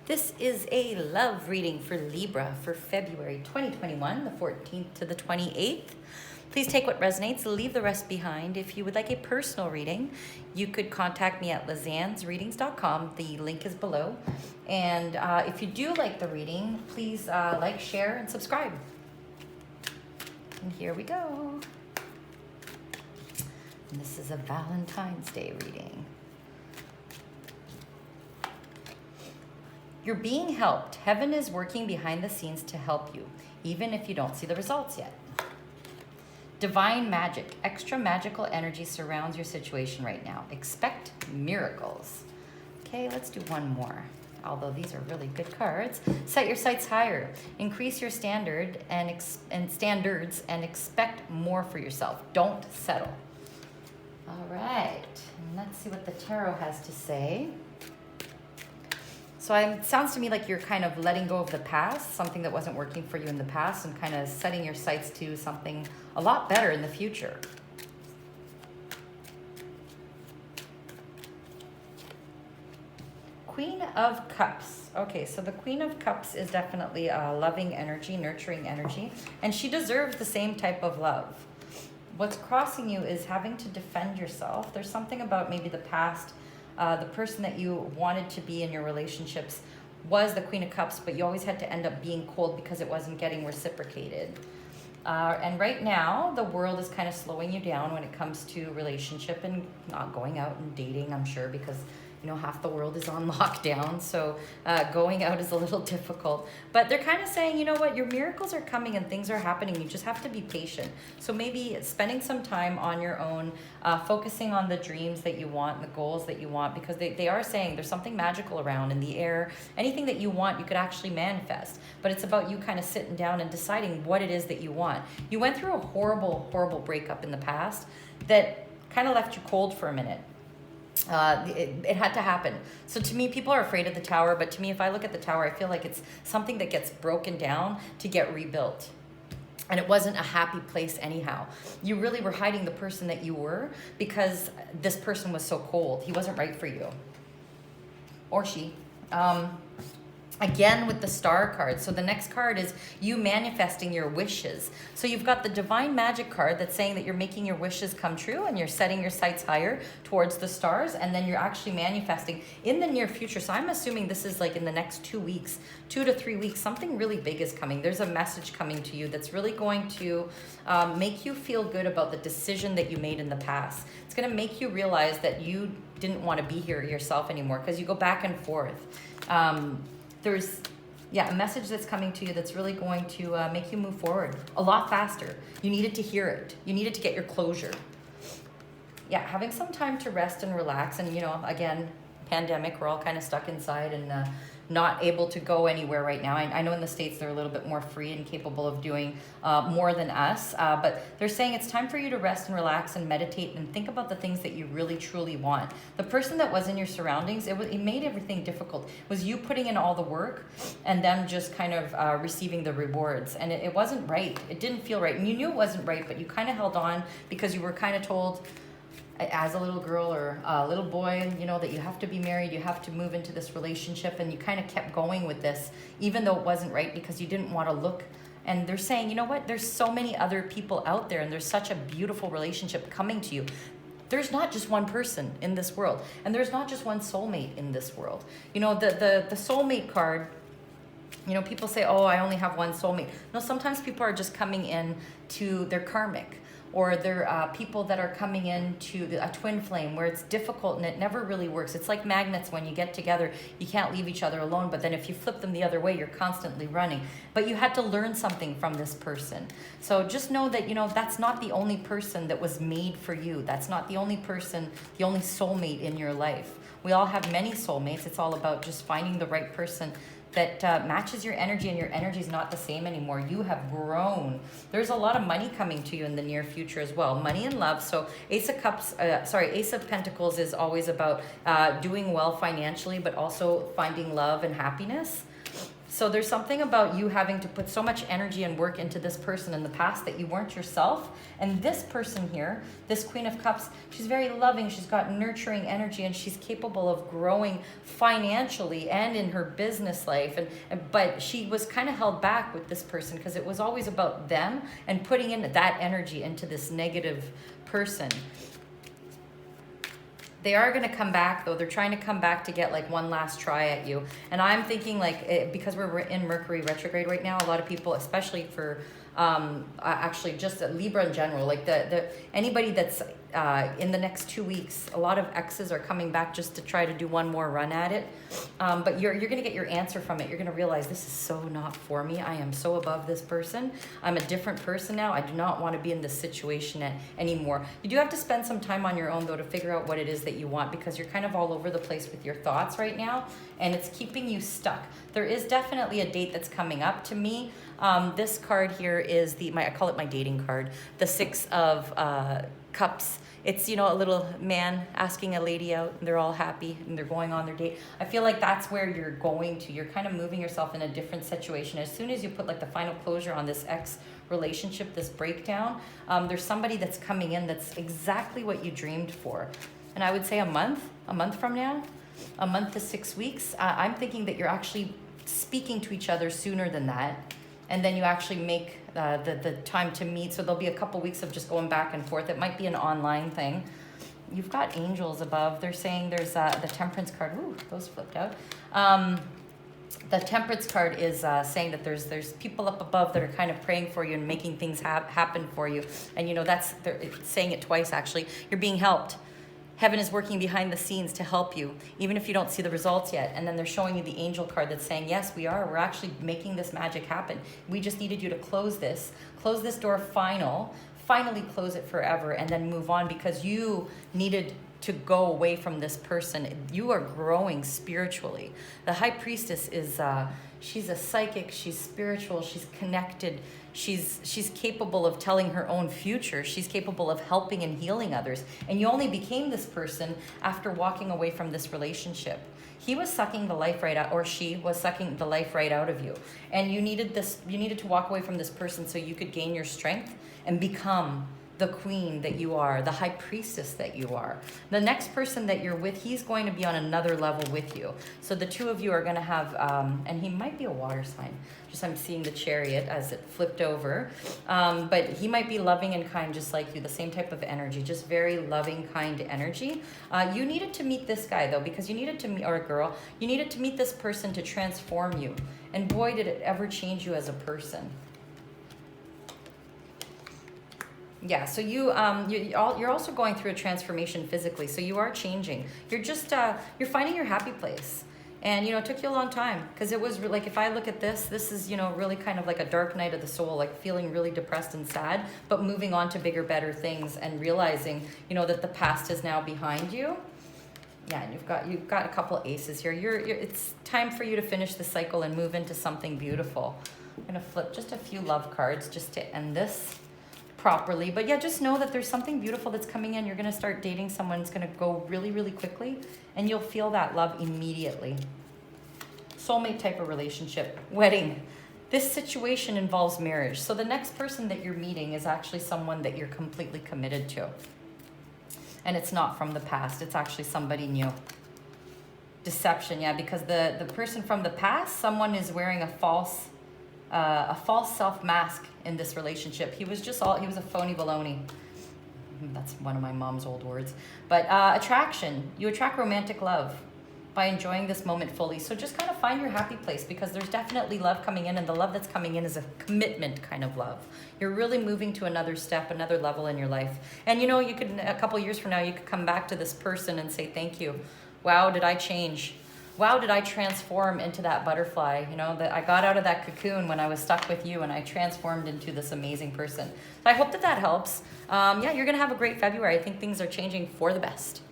This is a love reading for Libra for February 2021, the 14th to the 28th. Please take what resonates, leave the rest behind. If you would like a personal reading, you could contact me at Lizannesreadings.com. The link is below. And if you do like the reading, please like, share, and subscribe. And here we go. And this is a Valentine's Day reading. You're being helped. Heaven is working behind the scenes to help you, even if you don't see the results yet. Divine magic. Extra magical energy surrounds your situation right now. Expect miracles. Okay, let's do one more. Although these are really good cards. Set your sights higher. Increase your standards and expect more for yourself. Don't settle. All right, and let's see what the tarot has to say. So it sounds to me like you're kind of letting go of the past, something that wasn't working for you in the past, and kind of setting your sights to something a lot better in the future. Queen of Cups. Okay, so the Queen of Cups is definitely a loving energy, nurturing energy, and she deserves the same type of love. What's crossing you is having to defend yourself. There's something about maybe the past. The person that you wanted to be in your relationships was the Queen of Cups, but you always had to end up being cold because it wasn't getting reciprocated. And right now, the world is kind of slowing you down when it comes to relationship and not going out and dating, I'm sure, because half the world is on lockdown, so going out is a little difficult. But they're kind of saying, you know what, your miracles are coming and things are happening. You just have to be patient. So maybe spending some time on your own, focusing on the dreams that you want and the goals that you want, because they are saying there's something magical around in the air. Anything that you want, you could actually manifest. But it's about you kind of sitting down and deciding what it is that you want. You went through a horrible, horrible breakup in the past that kind of left you cold for a minute. It had to happen. So to me, people are afraid of the tower, but to me, if I look at the tower, I feel like it's something that gets broken down to get rebuilt. And it wasn't a happy place anyhow. You really were hiding the person that you were because this person was so cold. He wasn't right for you. Or she. Again with the Star card. So the next card is you manifesting your wishes. So you've got the Divine Magic card that's saying that you're making your wishes come true and you're setting your sights higher towards the stars, and then you're actually manifesting in the near future. So I'm assuming this is like in the next 2 weeks, 2 to 3 weeks, something really big is coming. There's a message coming to you that's really going to make you feel good about the decision that you made in the past. It's going to make you realize that you didn't want to be here yourself anymore because you go back and forth. There's a message that's coming to you that's really going to make you move forward a lot faster. You needed to hear it. You needed to get your closure. Yeah, having some time to rest and relax. And, again, pandemic, we're all kind of stuck inside and not able to go anywhere right now. I know in the States they're a little bit more free and capable of doing more than us, but they're saying it's time for you to rest and relax and meditate and think about the things that you really truly want. The person that was in your surroundings, it made everything difficult. It was you putting in all the work and them just kind of receiving the rewards, and it wasn't right. It didn't feel right, and you knew it wasn't right, but you kind of held on because you were kind of told as a little girl or a little boy, that you have to be married, you have to move into this relationship, and you kind of kept going with this, even though it wasn't right because you didn't want to look. And they're saying, you know what, there's so many other people out there, and there's such a beautiful relationship coming to you. There's not just one person in this world, and there's not just one soulmate in this world. The soulmate card, people say, oh, I only have one soulmate. No, sometimes people are just coming in to their karmic, or they're people that are coming into a twin flame where it's difficult and it never really works. It's like magnets. When you get together, you can't leave each other alone, but then if you flip them the other way, you're constantly running. But you had to learn something from this person. So just know that, that's not the only person that was made for you. That's not the only person, the only soulmate in your life. We all have many soulmates. It's all about just finding the right person that matches your energy, and your energy is not the same anymore. You have grown. There's a lot of money coming to you in the near future as well. Money and love. So Ace of Pentacles is always about doing well financially, but also finding love and happiness. So there's something about you having to put so much energy and work into this person in the past that you weren't yourself. And this person here, this Queen of Cups, she's very loving. She's got nurturing energy, and she's capable of growing financially and in her business life. But she was kind of held back with this person because it was always about them and putting in that energy into this negative person. They are going to come back, though. They're trying to come back to get like one last try at you. And I'm thinking like, because we're in Mercury retrograde right now, a lot of people, especially for actually just Libra in general, like anybody that's in the next 2 weeks, a lot of exes are coming back just to try to do one more run at it. But you're going to get your answer from it. You're going to realize this is so not for me. I am so above this person. I'm a different person now. I do not want to be in this situation anymore. You do have to spend some time on your own, though, to figure out what it is that you want, because you're kind of all over the place with your thoughts right now, and it's keeping you stuck. There is definitely a date that's coming up to me. This card here is I call it my dating card, the Six of Cups. It's, a little man asking a lady out, and they're all happy and they're going on their date. I feel like that's where you're going to. You're kind of moving yourself in a different situation. As soon as you put like the final closure on this ex relationship, this breakdown, there's somebody that's coming in that's exactly what you dreamed for. And I would say a month from now, a month to 6 weeks, I'm thinking that you're actually speaking to each other sooner than that. And then you actually make the time to meet. So there'll be a couple weeks of just going back and forth. It might be an online thing. You've got angels above. They're saying there's the Temperance card. Ooh, those flipped out. The Temperance card is saying that there's people up above that are kind of praying for you and making things happen for you. And they're saying it twice actually. You're being helped. Heaven is working behind the scenes to help you, even if you don't see the results yet. And then they're showing you the angel card that's saying, yes, we are. We're actually making this magic happen. We just needed you to close this door finally close it forever, and then move on, because you needed to go away from this person. You are growing spiritually. The High Priestess is, she's a psychic, she's spiritual, she's connected. She's capable of telling her own future. She's capable of helping and healing others. And you only became this person after walking away from this relationship. He was sucking the life right out, or she was sucking the life right out of you. And you needed to walk away from this person so you could gain your strength and become the queen that you are, the high priestess that you are. The next person that you're with, he's going to be on another level with you. So the two of you are going to have, and he might be a water sign. Just I'm seeing the Chariot as it flipped over. But he might be loving and kind just like you, the same type of energy, just very loving, kind energy. You needed to meet this guy though, because you needed to meet, or a girl, you needed to meet this person to transform you. And boy, did it ever change you as a person. Yeah, so you're also going through a transformation physically. So you are changing. You're just you're finding your happy place, and it took you a long time, because it was like, if I look at this is really kind of like a dark night of the soul, like feeling really depressed and sad, but moving on to bigger, better things, and realizing that the past is now behind you. Yeah, and you've got a couple aces here. It's time for you to finish the cycle and move into something beautiful. I'm gonna flip just a few love cards just to end this properly. But yeah, just know that there's something beautiful that's coming in. You're going to start dating someone. It's going to go really, really quickly, and you'll feel that love immediately. Soulmate type of relationship. Wedding. This situation involves marriage. So the next person that you're meeting is actually someone that you're completely committed to. And it's not from the past. It's actually somebody new. Deception, yeah, because the person from the past, someone is wearing a false self mask in this relationship. He was a phony baloney. That's one of my mom's old words. But attraction. You attract romantic love by enjoying this moment fully. So just kind of find your happy place, because there's definitely love coming in, and the love that's coming in is a commitment kind of love. You're really moving to another step, another level in your life. And you could, a couple years from now, you could come back to this person and say, thank you. Wow, did I change? Wow, did I transform into that butterfly? That I got out of that cocoon when I was stuck with you, and I transformed into this amazing person. So I hope that helps. Yeah, you're going to have a great February. I think things are changing for the best.